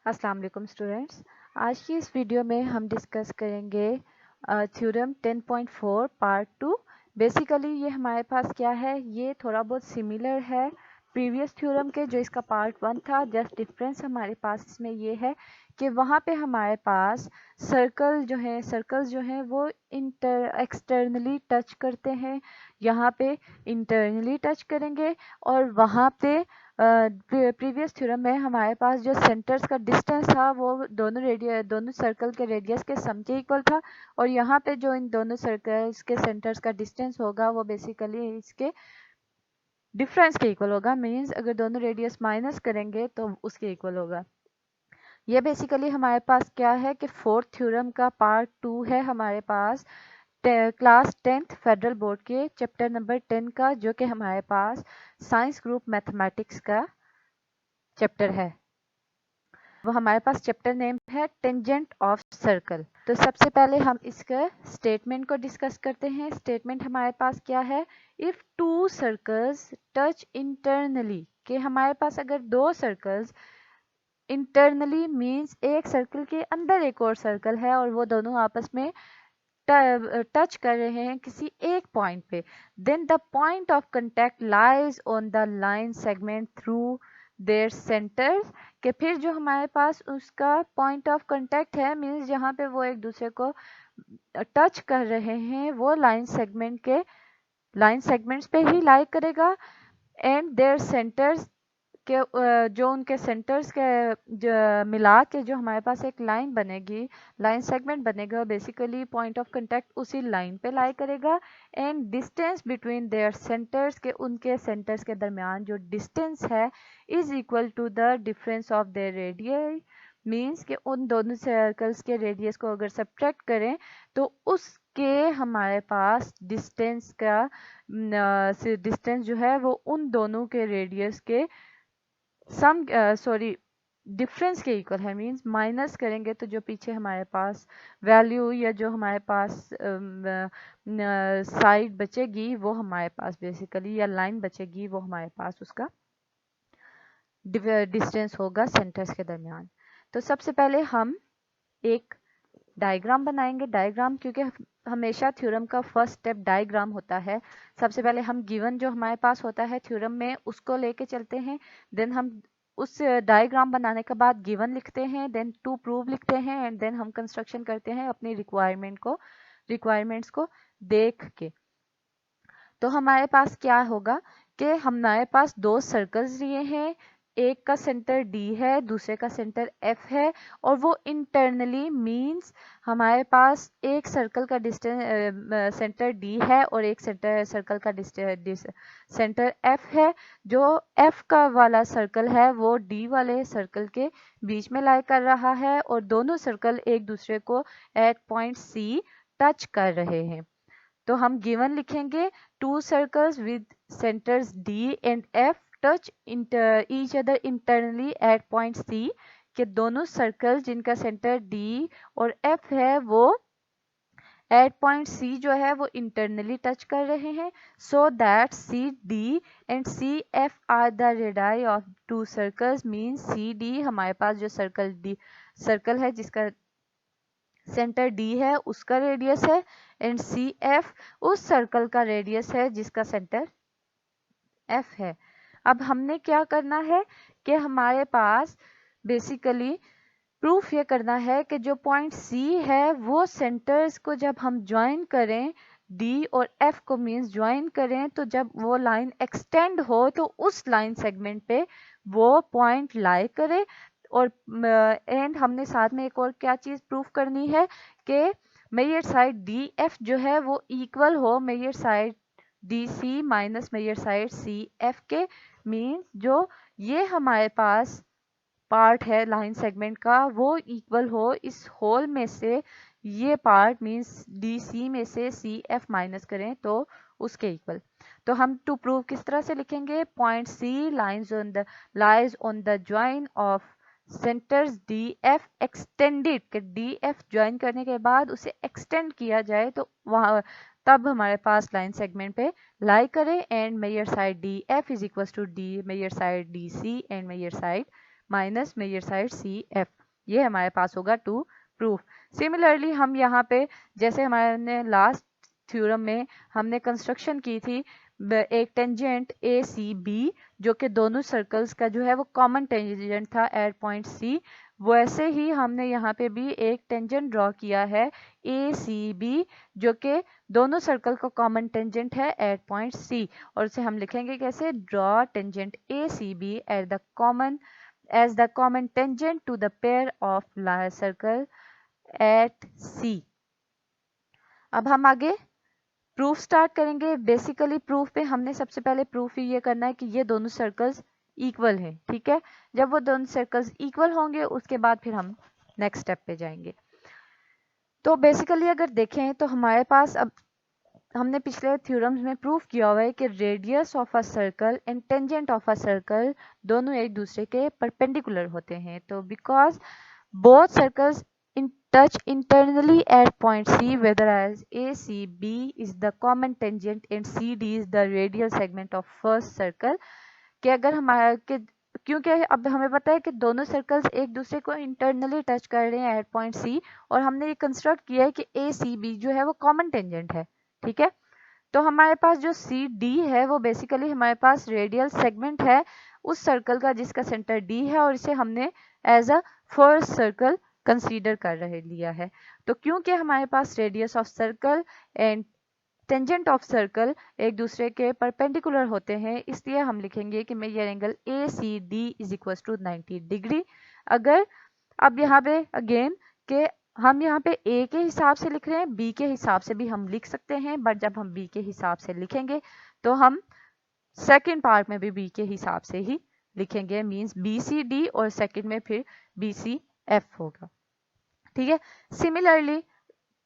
अस्सलाम वालेकुम स्टूडेंट्स। आज की इस वीडियो में हम डिस्कस करेंगे थ्योरम 10.4 पार्ट 2। बेसिकली ये हमारे पास क्या है, ये थोड़ा बहुत सिमिलर है प्रीवियस थ्योरम के जो इसका पार्ट 1 था। जस्ट डिफरेंस हमारे पास इसमें ये है कि वहाँ पे हमारे पास सर्कल्स जो हैं वो एक्सटर्नली टच करते हैं, यहाँ पे इंटरनली टच करेंगे। और वहाँ पे प्रीवियस थ्योरम में हमारे पास जो सेंटर्स का डिस्टेंस था वो दोनों सर्कल के रेडियस के सम के इक्वल था। और यहाँ पे जो इन दोनों सर्कल्स के सेंटर्स का डिस्टेंस होगा वो बेसिकली इसके डिफरेंस के इक्वल होगा। मींस अगर दोनों रेडियस माइनस करेंगे तो उसके इक्वल होगा। ये बेसिकली हमारे पास क्या है कि फोर्थ थ्योरम का पार्ट 2 है हमारे पास क्लास 10th फेडरल बोर्ड के चैप्टर नंबर 10 का, जो कि हमारे पास साइंस ग्रुप मैथमेटिक्स का चैप्टर है। वो हमारे पास चैप्टर नेम है टेंजेंट ऑफ सर्कल। तो सबसे पहले हम इसका स्टेटमेंट को डिस्कस करते हैं। स्टेटमेंट हमारे पास क्या है, if two circles touch internally, कि हमारे पास अगर दो सर्कल्स इंटरनली मींस एक सर्कल के अंदर एक और सर्कल है और वो दोनों आपस में टच कर रहे हैं किसी एक पॉइंट पे, then the point of contact lies on the line segment through their centres, कि फिर जो हमारे पास उसका पॉइंट ऑफ कांटेक्ट है मींस जहाँ पे वो एक दूसरे को टच कर रहे हैं वो लाइन सेगमेंट्स पे ही लाई करेगा। एंड देयर सेंटर्स के जो उनके सेंटर्स के मिला के जो हमारे पास एक लाइन बनेगी, लाइन सेगमेंट बनेगा, बेसिकली पॉइंट ऑफ कांटेक्ट उसी लाइन पे लाई करेगा। And distance between their centres, के उनके सेंटर्स के दरमियान जो डिस्टेंस है is equal to the difference of their radius. Means कि उन दोनों सर्कल्स के रेडियस को अगर सब्ट्रैक्ट करें तो उसके हमारे पास डिस्टेंस जो है वो उन दोनों के रेडियस के डिफरेंस के इक्वल है। मींस माइनस करेंगे तो जो पीछे हमारे पास वैल्यू या जो हमारे पास साइड बचेगी वो हमारे पास बेसिकली, या लाइन बचेगी वो हमारे पास उसका डिस्टेंस होगा सेंटर्स के दरमियान। तो सबसे पहले हम एक डायग्राम बनाएंगे। डायग्राम क्योंकि हमेशा थ्योरम का फर्स्ट स्टेप डायग्राम होता है। सबसे पहले हम गिवन जो हमारे पास होता है थ्योरम में उसको लेके चलते हैं, देन हम उस डायग्राम बनाने के बाद गिवन लिखते हैं, देन टू प्रूव लिखते हैं, एंड देन हम कंस्ट्रक्शन करते हैं अपनी रिक्वायरमेंट्स को देख के। तो हमारे पास क्या होगा कि हमारे पास दो सर्कल्स लिए हैं, एक का सेंटर डी है, दूसरे का सेंटर एफ है, और वो इंटरनली मींस हमारे पास एक सर्कल का डिस्टेंस सेंटर डी है और एक सर्कल का सेंटर एफ है। जो एफ का वाला सर्कल है वो डी वाले सर्कल के बीच में लाई कर रहा है और दोनों सर्कल एक दूसरे को एट पॉइंट सी टच कर रहे हैं। तो हम गिवन लिखेंगे, two circles with centres D and F touch each other internally at point C, के दोनों सर्कल जिनका सेंटर डी और एफ है वो एट पॉइंट सी जो है वो इंटरनली टच कर रहे हैं। So that C D and C F are the radii of two circles. Mean C D हमारे पास जो सर्कल है जिसका सेंटर डी है उसका रेडियस है, एंड सी एफ उस सर्कल का रेडियस है जिसका सेंटर एफ है। अब हमने क्या करना है कि हमारे पास बेसिकली प्रूफ ये करना है कि जो पॉइंट सी है वो सेंटर्स को जब हम ज्वाइन करें, डी और एफ को मींस ज्वाइन करें, तो जब वो लाइन एक्सटेंड हो तो उस लाइन सेगमेंट पे वो पॉइंट लाई करे। और एंड हमने साथ में एक और क्या चीज प्रूफ करनी है कि मेजर साइड डी एफ जो है वो इक्वल हो measure side D C minus measure side C F के। मीन्स जो ये हमारे पास पार्ट है लाइन सेगमेंट का वो इक्वल हो इस होल में से, ये पार्ट मींस डी सी में से सी एफ माइनस करें तो उसके इक्वल। तो हम टू प्रूव किस तरह से लिखेंगे, point C lies on the join of centres D F extended, के डी एफ ज्वाइन करने के बाद उसे एक्सटेंड किया जाए तो वहां तब हमारे पास लाइन सेगमेंट पे लाई करे। And measure side D F is equal to D measure side D C and measure side minus measure side C F. ये हमारे पास होगा टू प्रूफ। सिमिलरली हम यहाँ पे जैसे हमारे लास्ट थ्योरम में हमने कंस्ट्रक्शन की थी एक टेंजेंट ए सी बी जो कि दोनों सर्कल्स का जो है वो कॉमन टेंजेंट था एट पॉइंट सी, वैसे ही हमने यहाँ पे भी एक टेंजेंट ड्रॉ किया है ए सी बी जो कि दोनों सर्कल का कॉमन टेंजेंट है एट पॉइंट सी, और उसे हम लिखेंगे कैसे, draw tangent A C B at the common as the common tangent to the pair of circle at C। अब हम आगे प्रूफ स्टार्ट करेंगे। बेसिकली प्रूफ पे हमने सबसे पहले प्रूफ ही ये करना है कि ये दोनों सर्कल्स इक्वल हैं, ठीक है। जब वो दोनों सर्कल्स इक्वल होंगे उसके बाद फिर हम नेक्स्ट स्टेप पे जाएंगे। तो बेसिकली अगर देखें तो हमारे पास अब हमने पिछले थ्योरम्स में प्रूफ किया हुआ है कि radius of a circle and tangent of a circle दोनों एक दूसरे के परपेंडिकुलर होते हैं। तो because both circles in touch internally at point C, whereas ACB is the common tangent and CD is the radial segment of first circle। कि अगर हमारा कि क्योंकि अब हमें पता है कि दोनों सर्कल्स एक दूसरे को इंटरनली टच कर रहे हैं एट पॉइंट C, और हमने ये कंस्ट्रक्ट किया है कि ACB जो है वो कॉमन टेंजेंट है, ठीक है। तो हमारे पास जो CD है वो बेसिकली हमारे पास रेडियल सेगमेंट है उस सर्कल का जिसका सेंटर D है, और इसे हमने as a first circle consider कर रहे लिया है। तो क्योंकि हमारे पास radius of circle and tangent of circle एक दूसरे के परपेंडिकुलर होते हैं, इसलिए हम लिखेंगे कि measure angle A C D is equal to 90 degree. अगर अब यहाँ पे अगेन के हम यहाँ पे ए के हिसाब से लिख रहे हैं, बी के हिसाब से भी हम लिख सकते हैं, बट जब हम बी के हिसाब से लिखेंगे तो हम सेकेंड पार्ट में भी बी के हिसाब से ही लिखेंगे, मीन्स बी सी डी और सेकेंड में फिर बी सी एफ होगा, ठीक है। सिमिलरली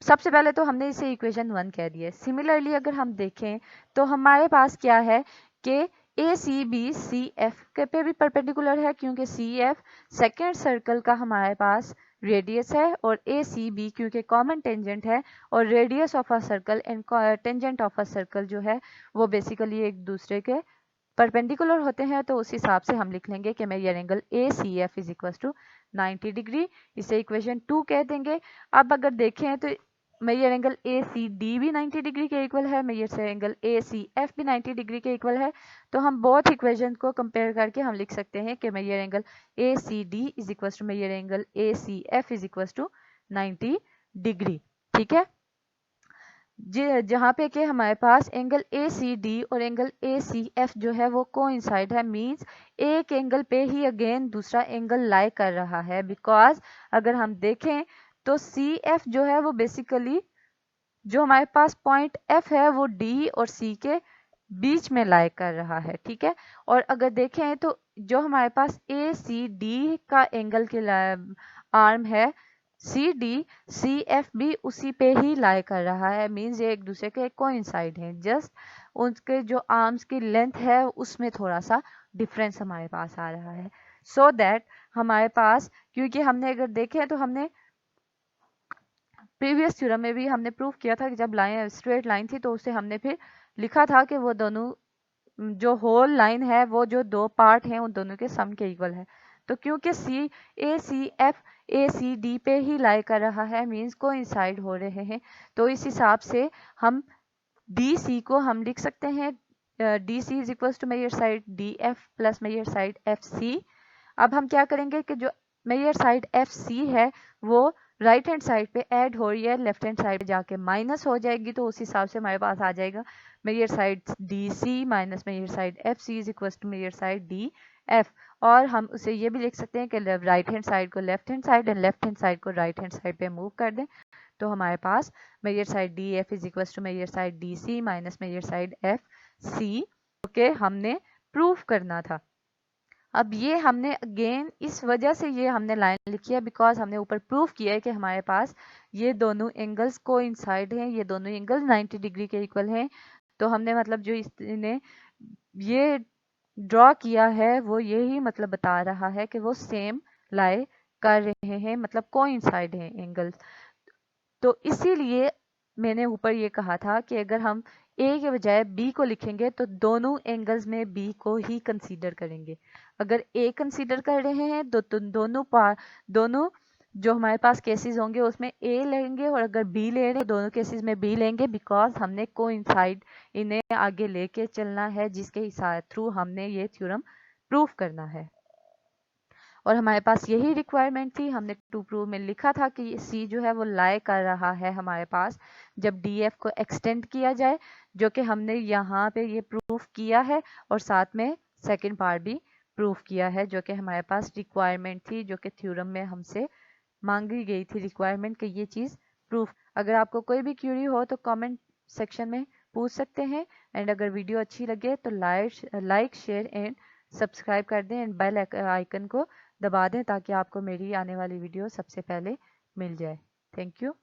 सबसे पहले तो हमने इसे इक्वेशन 1 कह दिया। सिमिलरली अगर हम देखें तो हमारे पास क्या है कि ए सी बी सी एफ के पे भी परपेंडिकुलर है, क्योंकि सी एफ सेकेंड सर्कल का हमारे पास रेडियस है, और ए सी बी क्योंकि कॉमन टेंजेंट है, और radius of a circle and tangent of a circle जो है वो बेसिकली एक दूसरे के परपेंडिकुलर होते हैं। तो उस हिसाब से हम लिख लेंगे कि measure angle A C F is equal to 90 degree. इसे इक्वेशन 2 कह देंगे। अब अगर देखें तो measure angle A C D भी 90 डिग्री के इक्वल है, measure angle A C F भी 90 डिग्री के इक्वल है। तो हम बोथ इक्वेशन को कंपेयर करके हम लिख सकते हैं कि measure angle A C D is equal to measure angle A C F is equal to 90 degree, ठीक है। जहाँ पे कि हमारे पास एंगल ए सी डी और एंगल ए सी एफ जो है वो कोइंसाइड है, मींस एक एंगल पे ही अगेन दूसरा एंगल लाई कर रहा है। बिकॉज अगर हम देखें तो सी एफ जो है वो बेसिकली जो हमारे पास पॉइंट एफ है वो डी और सी के बीच में लाई कर रहा है, ठीक है। और अगर देखें तो जो हमारे पास ए सी डी का एंगल के आर्म है सी डी सी एफ भी उसी पे ही लाई कर रहा है, मीन्स ये एक दूसरे के कोइंसाइड हैं, जस्ट उनके जो आर्म्स की लेंथ है उसमें थोड़ा सा डिफरेंस हमारे पास आ रहा है। सो दैट हमारे पास, क्योंकि हमने अगर देखे तो हमने प्रीवियस थ्योरम में भी हमने प्रूफ किया था कि जब लाइन स्ट्रेट लाइन थी तो उसे हमने फिर लिखा था कि वो दोनों जो होल लाइन है वो जो दो पार्ट हैं उन दोनों के सम के इक्वल है। तो क्योंकि C F A C D पे ही लाई कर रहा है, मीन्स कोइंसाइड हो रहे हैं, तो इस हिसाब से हम डी सी को हम लिख सकते हैं D C is equal to measure side D F plus measure side F C. अब हम क्या करेंगे कि जो मेजर साइड एफ सी है वो राइट हैंड साइड पे ऐड हो रही है, लेफ्ट हैंड साइड पे जाके माइनस हो जाएगी, तो उस हिसाब से हमारे पास आ जाएगा measure side D C minus measure side F C is equal to measure side D F. और हम उसे ये भी लिख सकते हैं कि राइट हैंड साइड को left hand side and left hand side को राइट हैंड साइड पे मूव कर दें, तो हमारे पास measure side D F is equal to measure side D C minus measure side F C okay हमने proof करना था। अब ये हमने अगेन इस वजह से ये हमने लाइन लिखी है बिकॉज हमने ऊपर प्रूफ किया है कि हमारे पास ये दोनों एंगल्स कोइंसाइड हैं, ये दोनों एंगल 90 डिग्री के इक्वल हैं। तो हमने मतलब जो इसने ये ड्रॉ किया है वो यही मतलब बता रहा है कि वो सेम लाई कर रहे हैं, मतलब कोइंसाइड हैं एंगल्स। तो इसीलिए मैंने ऊपर ये कहा था कि अगर हम ए के बजाय बी को लिखेंगे तो दोनों एंगल्स में बी को ही कंसीडर करेंगे। अगर ए कंसीडर कर रहे हैं तो दोनों जो हमारे पास केसेस होंगे उसमें ए लेंगे, और अगर बी ले रहे हैं दोनों केसेस में बी लेंगे, बिकॉज हमने कोइंसाइड इन्हें आगे लेके चलना है, जिसके थ्रू हमने ये थ्योरम प्रूफ करना है। और हमारे पास यही रिक्वायरमेंट थी। हमने टू प्रूव में लिखा था कि सी जो है वो लाई कर रहा है हमारे पास जब डी एफ को एक्सटेंड किया जाए, जो कि हमने यहाँ पे ये प्रूफ किया है, और साथ में सेकंड पार्ट भी प्रूफ किया है, जो कि हमारे पास रिक्वायरमेंट थी, जो कि थ्योरम में हमसे मांगी गई थी रिक्वायरमेंट कि ये चीज़ प्रूफ। अगर आपको कोई भी क्यूरी हो तो कमेंट सेक्शन में पूछ सकते हैं। एंड अगर वीडियो अच्छी लगे तो लाइक शेयर एंड सब्सक्राइब कर दें, एंड बेल आइकन को दबा दें ताकि आपको मेरी आने वाली वीडियो सबसे पहले मिल जाए। Thank you.